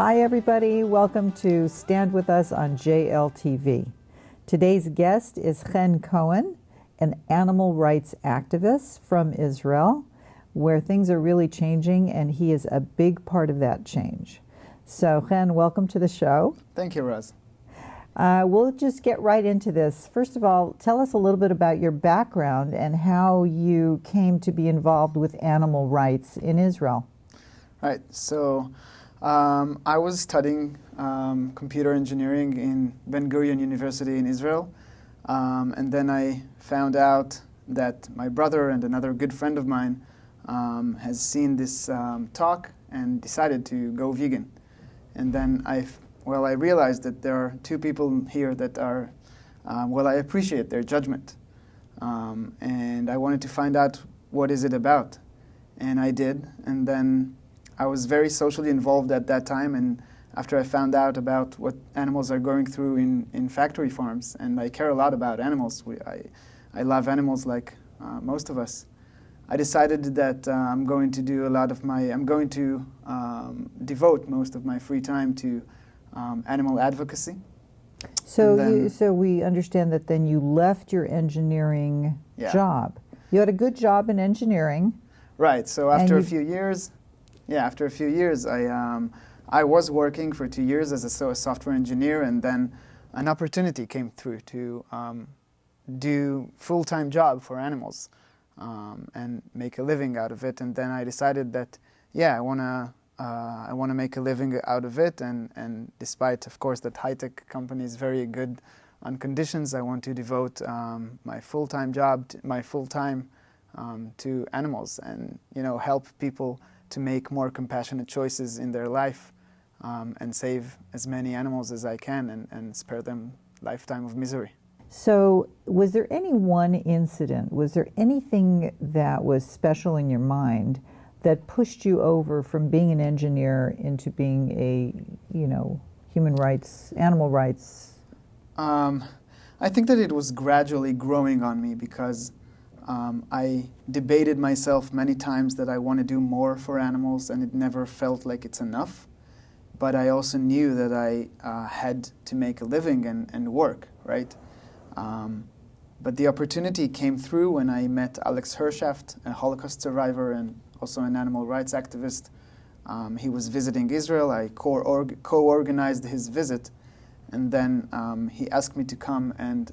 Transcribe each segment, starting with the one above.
Hi everybody, welcome to Stand With Us on JLTV. Today's guest is Cohen, an animal rights activist from Israel, where things are really changing, and he is a big part of that change. So Chen, welcome to the show. Thank you, Roz. We'll just get right into this. First of all, tell us a little bit about your background and how you came to be involved with animal rights in Israel. Right, so I was studying computer engineering in Ben Gurion University in Israel, and then I found out that my brother and another good friend of mine has seen this talk and decided to go vegan. And then I realized that there are two people here that are, I appreciate their judgment. And I wanted to find out what is it about. And I did. And then I was very socially involved at that time. And after I found out about what animals are going through in factory farms, and I care a lot about animals. I love animals like most of us. I decided that I'm going to devote most of my free time to animal advocacy. So we understand that then you left your engineering job. You had a good job in engineering. Right. So after a few years, I was working for 2 years as a software engineer, and then an opportunity came through to do full-time job for animals and make a living out of it. And then I decided that I want to make a living out of it, and despite, of course, that high-tech company is very good on conditions, I want to devote my full-time job, to animals, and help people to make more compassionate choices in their life, and save as many animals as I can, and spare them lifetime of misery. So was there any one incident, was there anything that was special in your mind that pushed you over from being an engineer into being a, human rights, animal rights? I think that it was gradually growing on me because I debated myself many times that I want to do more for animals, and it never felt like it's enough. But I also knew that I had to make a living and work, right? But the opportunity came through when I met Alex Hershaft, a Holocaust survivor and also an animal rights activist. He was visiting Israel. I co-organized his visit, and then he asked me to come and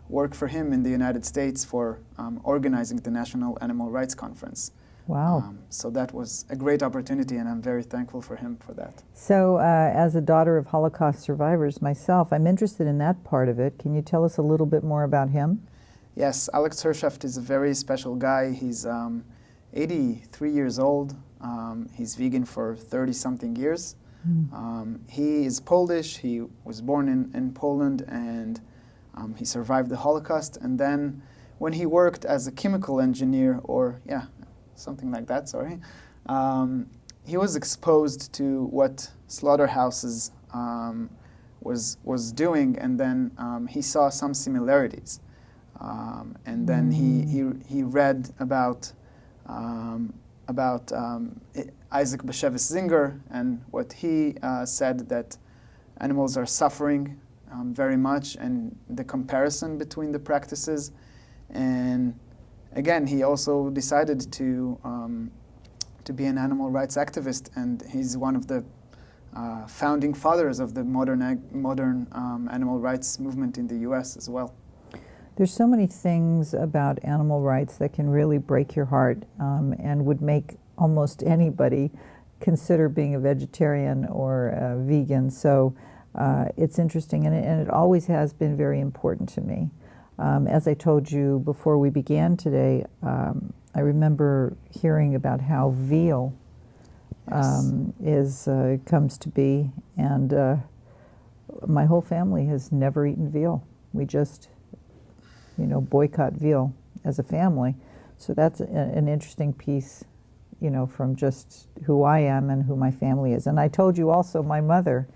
work for him in the United States for organizing the National Animal Rights Conference. Wow. So that was a great opportunity, and I'm very thankful for him for that. So as a daughter of Holocaust survivors myself, I'm interested in that part of it. Can you tell us a little bit more about him? Yes, Alex Hershaft is a very special guy. He's 83 years old. He's vegan for 30-something years. He is Polish. He was born in Poland, and he survived the Holocaust. And then when he worked as a chemical engineer, something like that, he was exposed to what slaughterhouses was doing, and then he saw some similarities. And then he read about Isaac Bashevis Singer, and what he said, that animals are suffering very much, and the comparison between the practices. And again, he also decided to be an animal rights activist, and he's one of the founding fathers of the modern animal rights movement in the U.S. as well. There's so many things about animal rights that can really break your heart, and would make almost anybody consider being a vegetarian or a vegan. So it's interesting, and it always has been very important to me. As I told you before we began today, I remember hearing about how veal comes to be, and my whole family has never eaten veal. We just, boycott veal as a family. So that's an interesting piece, from just who I am and who my family is. And I told you also, my mother,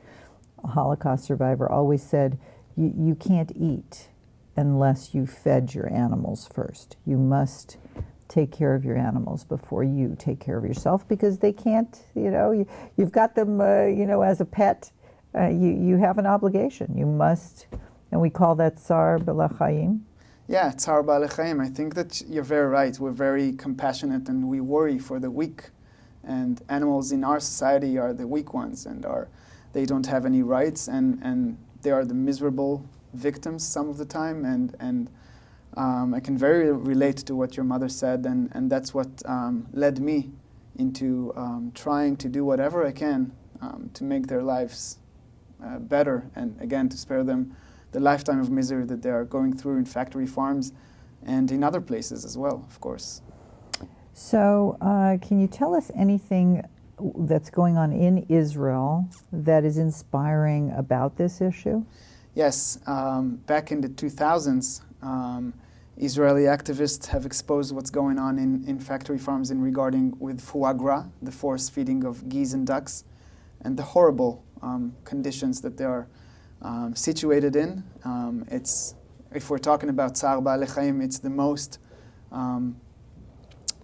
a Holocaust survivor, always said, you can't eat unless you fed your animals first. You must take care of your animals before you take care of yourself, because they can't, you've got them, as a pet. You have an obligation. You must, and we call that Tsar B'Lachayim. Yeah, Tsar Ba'alei Chaim. I think that you're very right. We're very compassionate and we worry for the weak. And animals in our society are the weak ones, and they don't have any rights, and they are the miserable victims some of the time. And I can very relate to what your mother said, and that's what led me into trying to do whatever I can to make their lives better, and again to spare them the lifetime of misery that they are going through in factory farms and in other places as well, of course. So can you tell us anything that's going on in Israel that is inspiring about this issue? Yes. Back in the 2000s, Israeli activists have exposed what's going on in factory farms regarding with foie gras, the forced feeding of geese and ducks, and the horrible conditions that they are situated in. If we're talking about Tsar Ba'alei Chaim, it's the most,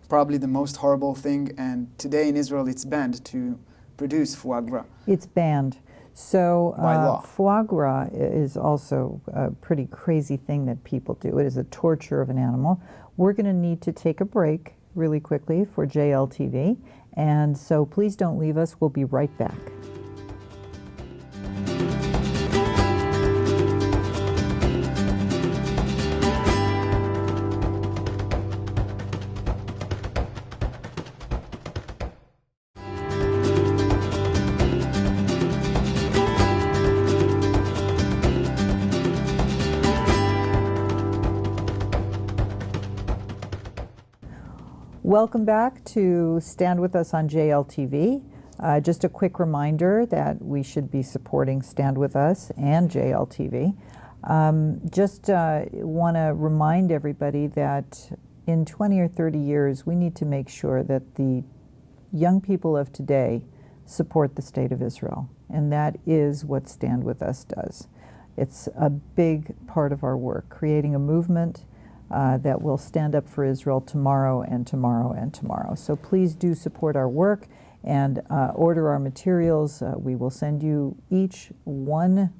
probably the most horrible thing. And today in Israel, it's banned to produce foie gras. It's banned. So by law. Foie gras is also a pretty crazy thing that people do. It is a torture of an animal. We're going to need to take a break really quickly for JLTV. And so please don't leave us. We'll be right back. Welcome back to Stand With Us on JLTV. Just a quick reminder that we should be supporting Stand With Us and JLTV. Just want to remind everybody that in 20 or 30 years, we need to make sure that the young people of today support the State of Israel. And that is what Stand With Us does. It's a big part of our work, creating a movement that will stand up for Israel tomorrow and tomorrow and tomorrow. So please do support our work and order our materials. We will send you each one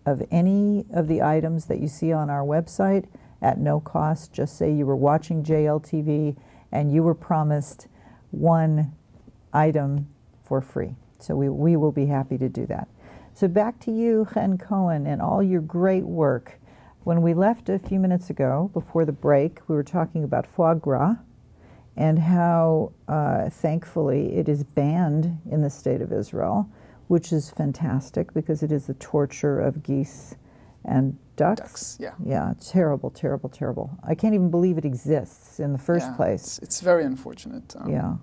of any of the items that you see on our website at no cost. Just say you were watching JLTV and you were promised one item for free. So we will be happy to do that. So back to you, Cohen, and all your great work. When we left a few minutes ago, before the break, we were talking about foie gras and how, thankfully, it is banned in the State of Israel, which is fantastic because it is the torture of geese and ducks. Yeah. Yeah, terrible, terrible, terrible. I can't even believe it exists in the first place. It's very unfortunate. Yeah.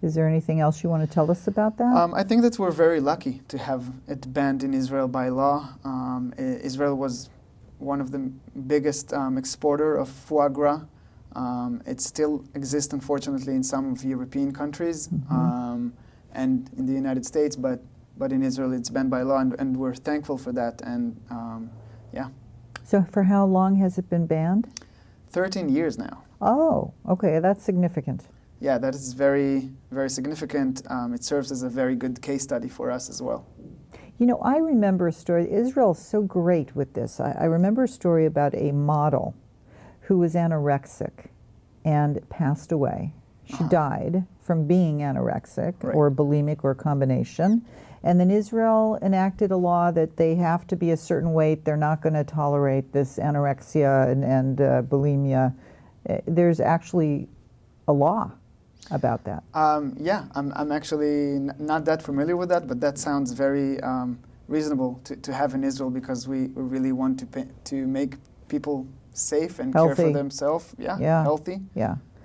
Is there anything else you want to tell us about that? I think that we're very lucky to have it banned in Israel by law. Israel was one of the biggest exporter of foie gras. It still exists, unfortunately, in some of European countries and in the United States, but in Israel it's banned by law, and we're thankful for that. And yeah. So for how long has it been banned? 13 years now. Oh, okay, that's significant. Yeah, that is very, very significant. It serves as a very good case study for us as well. You know, I remember a story. Israel's so great with this. I remember a story about a model who was anorexic and passed away. She died from being anorexic or bulimic or a combination. And then Israel enacted a law that they have to be a certain weight. They're not going to tolerate this anorexia and bulimia. There's actually a law about that. Yeah, I'm actually not that familiar with that, but that sounds very reasonable to have in Israel, because we really want to make people safe and healthy. Care for themselves. Yeah, healthy,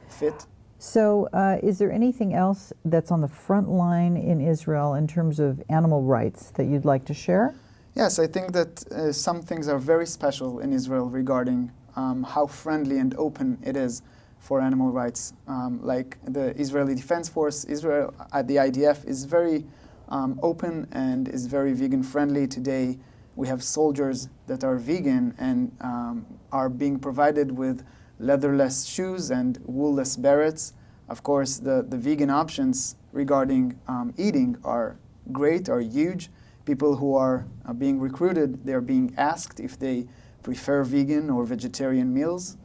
fit. So is there anything else that's on the front line in Israel in terms of animal rights that you'd like to share? Yes, I think that some things are very special in Israel regarding how friendly and open it is for animal rights. Like the Israeli Defense Force, Israel, the IDF, is very open and is very vegan friendly. Today we have soldiers that are vegan and are being provided with leatherless shoes and woolless berets. Of course, the vegan options regarding eating are great, are huge. People who are being recruited, they're being asked if they prefer vegan or vegetarian meals.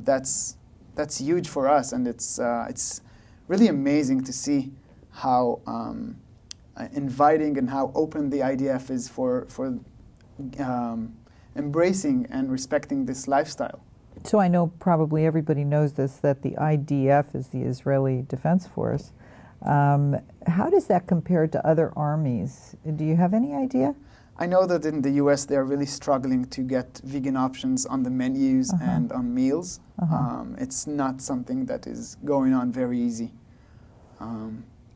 That's huge for us, and it's really amazing to see how inviting and how open the IDF is for embracing and respecting this lifestyle. So I know probably everybody knows this, that the IDF is the Israeli Defense Force. How does that compare to other armies? Do you have any idea? I know that in the US they're really struggling to get vegan options on the menus and on meals. It's not something that is going on very easy.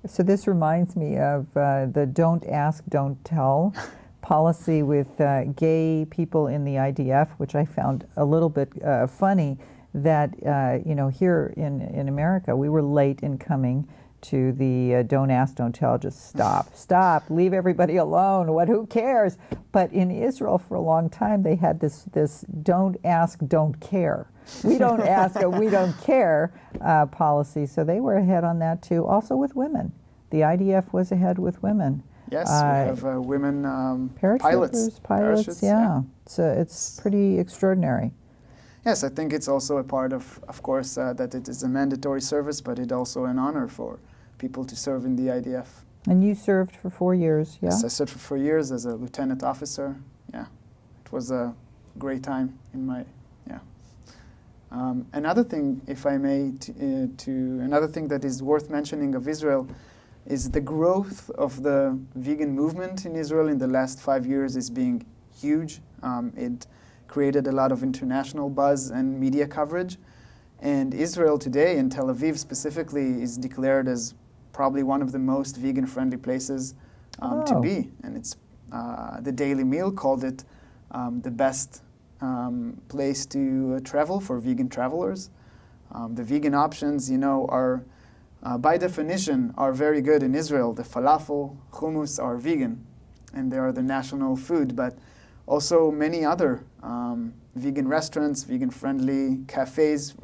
So this reminds me of the don't ask, don't tell policy with gay people in the IDF, which I found a little bit funny, that here in America we were late in coming to the don't ask, don't tell, just stop, leave everybody alone, who cares? But in Israel for a long time they had this don't ask, don't care. We don't ask and we don't care policy, so they were ahead on that too. Also with women. The IDF was ahead with women. Yes, we have women pilots. Parachutes, yeah. So it's pretty extraordinary. Yes, I think it's also a part of course, that it is a mandatory service, but it's also an honor for people to serve in the IDF. And you served for 4 years, yeah? Yes, I served for 4 years as a lieutenant officer. Yeah, it was a great time in my, yeah. Another thing, if I may, another thing that is worth mentioning of Israel is the growth of the vegan movement in Israel in the last 5 years is being huge. It created a lot of international buzz and media coverage. And Israel today, and Tel Aviv specifically, is declared as probably one of the most vegan-friendly places to be. And it's the Daily Meal called it the best place to travel for vegan travelers. The vegan options, are by definition are very good in Israel. The falafel, hummus are vegan, and they are the national food. But also many other vegan restaurants, vegan-friendly cafes,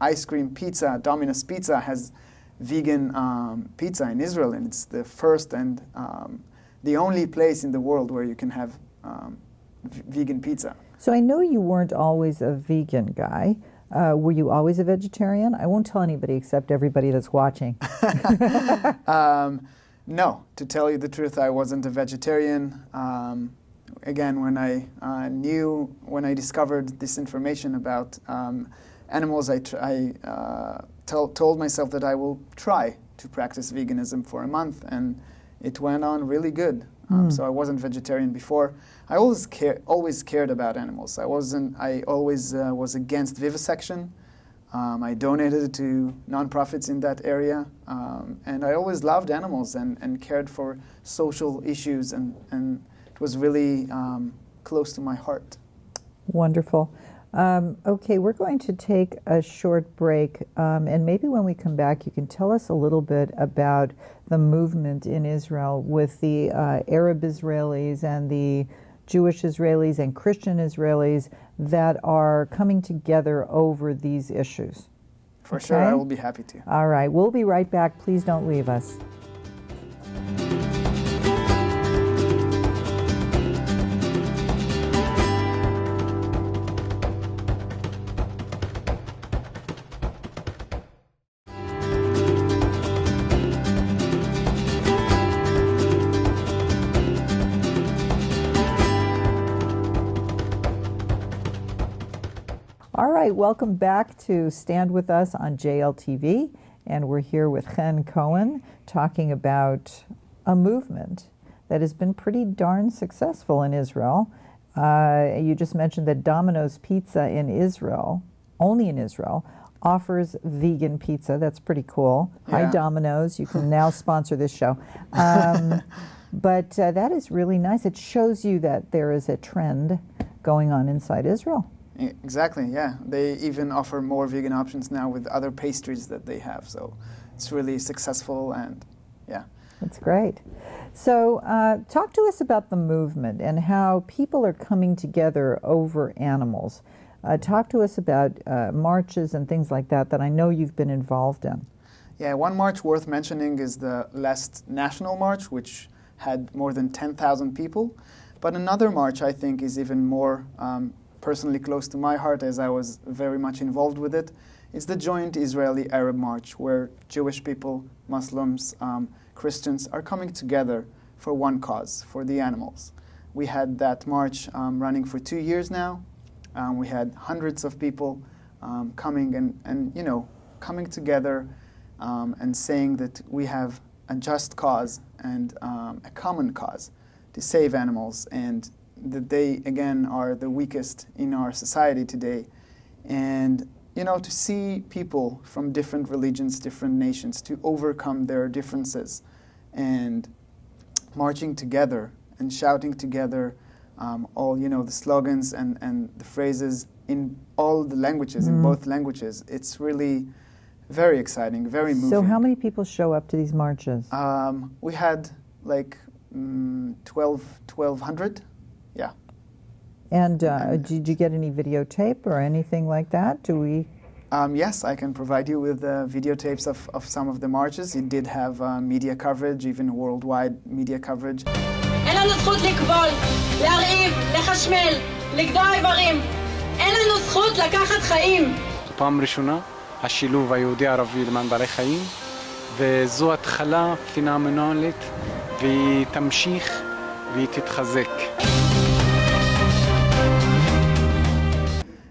ice cream, pizza. Domino's Pizza has vegan pizza in Israel, and it's the first and the only place in the world where you can have vegan pizza. So I know you weren't always a vegan guy. Were you always a vegetarian? I won't tell anybody except everybody that's watching. No, to tell you the truth, I wasn't a vegetarian. Again, when I discovered this information about animals, I told myself that I will try to practice veganism for a month, and it went on really good. So I wasn't vegetarian before. I always cared about animals. I always was against vivisection. I donated to nonprofits in that area, and I always loved animals and cared for social issues, and it was really close to my heart. Wonderful. Okay, we're going to take a short break, and maybe when we come back you can tell us a little bit about the movement in Israel with the Arab Israelis and the Jewish Israelis and Christian Israelis that are coming together over these issues. For sure, I will be happy to. All right, we'll be right back. Please don't leave us. All right, welcome back to Stand With Us on JLTV, and we're here with Cohen talking about a movement that has been pretty darn successful in Israel. You just mentioned that Domino's Pizza in Israel, only in Israel, offers vegan pizza. That's pretty cool. Yeah. Hi, Domino's. You can now sponsor this show. But that is really nice. It shows you that there is a trend going on inside Israel. Exactly, yeah. They even offer more vegan options now with other pastries that they have. So it's really successful, and yeah. That's great. So talk to us about the movement and how people are coming together over animals. Talk to us about marches and things like that I know you've been involved in. Yeah, one march worth mentioning is the last national march, which had more than 10,000 people. But another march I think is even more personally close to my heart, as I was very much involved with it. It's the joint Israeli-Arab march, where Jewish people, Muslims, Christians are coming together for one cause, for the animals. We had that march running for 2 years now. We had hundreds of people coming and coming together and saying that we have a just cause and a common cause to save animals, and that they, again, are the weakest in our society today. And, to see people from different religions, different nations, to overcome their differences and marching together and shouting together all, the slogans and the phrases in all the languages, in both languages. It's really very exciting, very moving. So how many people show up to these marches? We had like 1,200, yeah. And did you get any videotape or anything like that? Yes, I can provide you with videotapes of some of the marches. It did have media coverage, even worldwide media coverage. אין לנו זכות לקבול, להרעיב, לחשמל, לגדוע איברים. אין לנו זכות לקחת חיים. פעם ראשונה, השילוב היהודי-ערבי למען בעלי חיים, וזו התחלה פנומנלית, והיא תמשיך והיא תתחזק.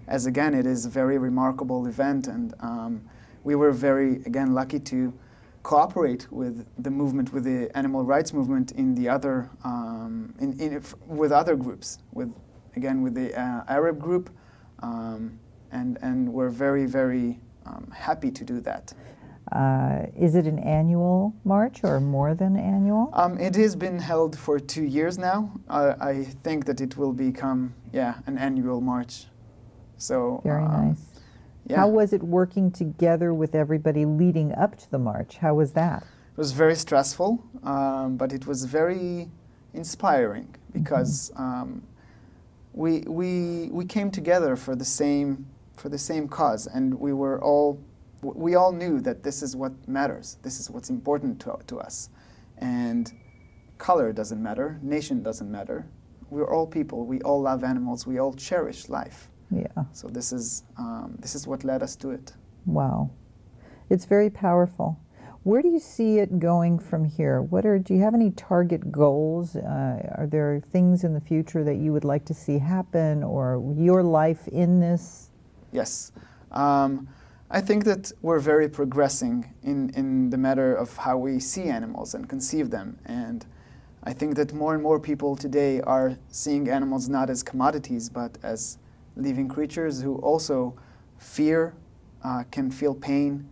As again, it is a very remarkable event, and we were very, again, lucky to cooperate with the movement, with the animal rights movement in the other, with other groups, with the Arab group, and we're very, very happy to do that. Is it an annual march or more than annual? It has been held for 2 years now. I think that it will become, an annual march. So very nice. Yeah. How was it working together with everybody leading up to the march? How was that? It was very stressful, but it was very inspiring because we came together for the same cause, and we all knew that this is what matters. This is what's important to us, and color doesn't matter, nation doesn't matter. We're all people. We all love animals. We all cherish life. Yeah. So this is what led us to it. Wow, it's very powerful. Where do you see it going from here? Do you have any target goals? Are there things in the future that you would like to see happen, or your life in this? Yes. I think that we're very progressing in the matter of how we see animals and conceive them. And I think that more and more people today are seeing animals not as commodities, but as living creatures who also fear, can feel pain,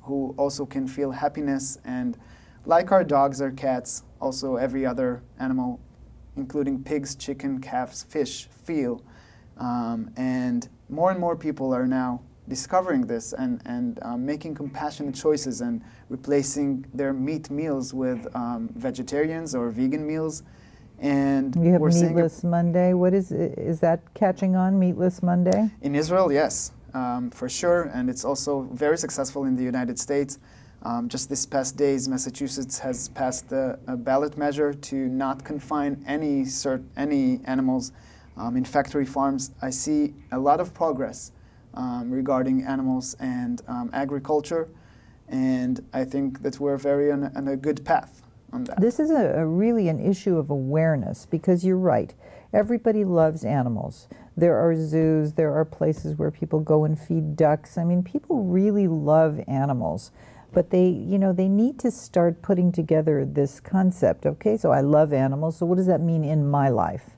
who also can feel happiness, and like our dogs or cats, also every other animal, including pigs, chicken, calves, fish, feel. And more people are now discovering this and making compassionate choices and replacing their meat meals with vegetarians or vegan meals. And you have we're Meatless Monday. What is that catching on, Meatless Monday? In Israel, yes, for sure, and it's also very successful in the United States. Just this past days, Massachusetts has passed a ballot measure to not confine any animals in factory farms. I see a lot of progress regarding animals and agriculture, and I think that we're very on a good path. This is really an issue of awareness, because you're right. Everybody loves animals. There are zoos, there are places where people go and feed ducks. I mean, people really love animals, but they need to start putting together this concept. Okay, so I love animals, so what does that mean in my life?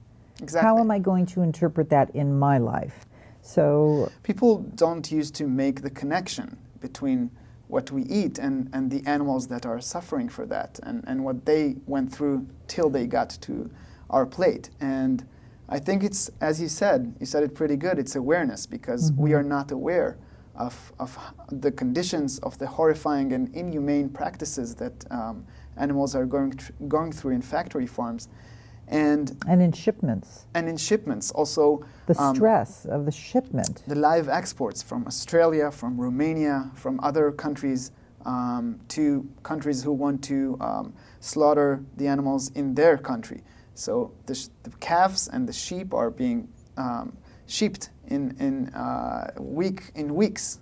Exactly. How am I going to interpret that in my life? So people don't used to make the connection between what we eat and the animals that are suffering for that, and what they went through till they got to our plate. And I think it's, as you said it pretty good, it's awareness, because we are not aware of the conditions, of the horrifying and inhumane practices that animals are going through in factory farms. and in shipments. And in shipments also. The stress of the shipment. The live exports from Australia, from Romania, from other countries to countries who want to slaughter the animals in their country. So the calves and the sheep are being shipped in weeks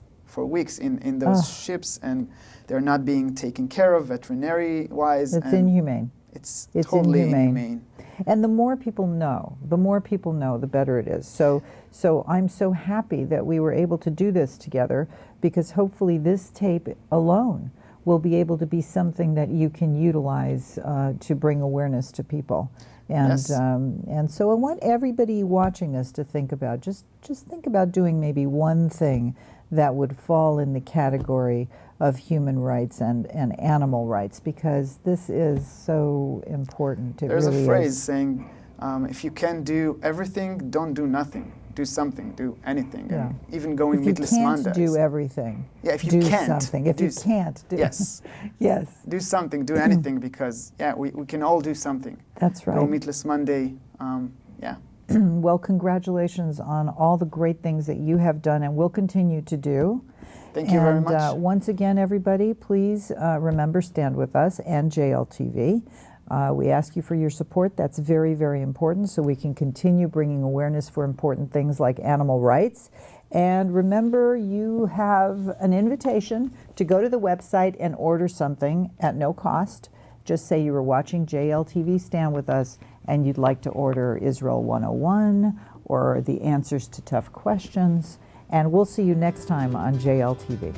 in those ships, and they're not being taken care of veterinary-wise. It's inhumane. It's totally inhumane. And the more people know, the better it is. So I'm so happy that we were able to do this together, because hopefully this tape alone will be able to be something that you can utilize to bring awareness to people. And yes. And so I want everybody watching this to think about, just think about doing maybe one thing that would fall in the category of human rights and animal rights, because this is so important. There's a phrase saying, if you can't do everything, don't do nothing. Do something, do anything. Yeah. And even going meatless Mondays. If you can't do everything, yeah, if you do can't, something. If you can't do yes. Yes. Do something, do anything, because we can all do something. That's right. Go Meatless Monday, yeah. Well, congratulations on all the great things that you have done and will continue to do. Thank you very much. And once again, everybody, please remember Stand With Us and JLTV. We ask you for your support. That's very, very important, so we can continue bringing awareness for important things like animal rights. And remember, you have an invitation to go to the website and order something at no cost. Just say you were watching JLTV Stand With Us and you'd like to order Israel 101 or the answers to tough questions. And we'll see you next time on JLTV.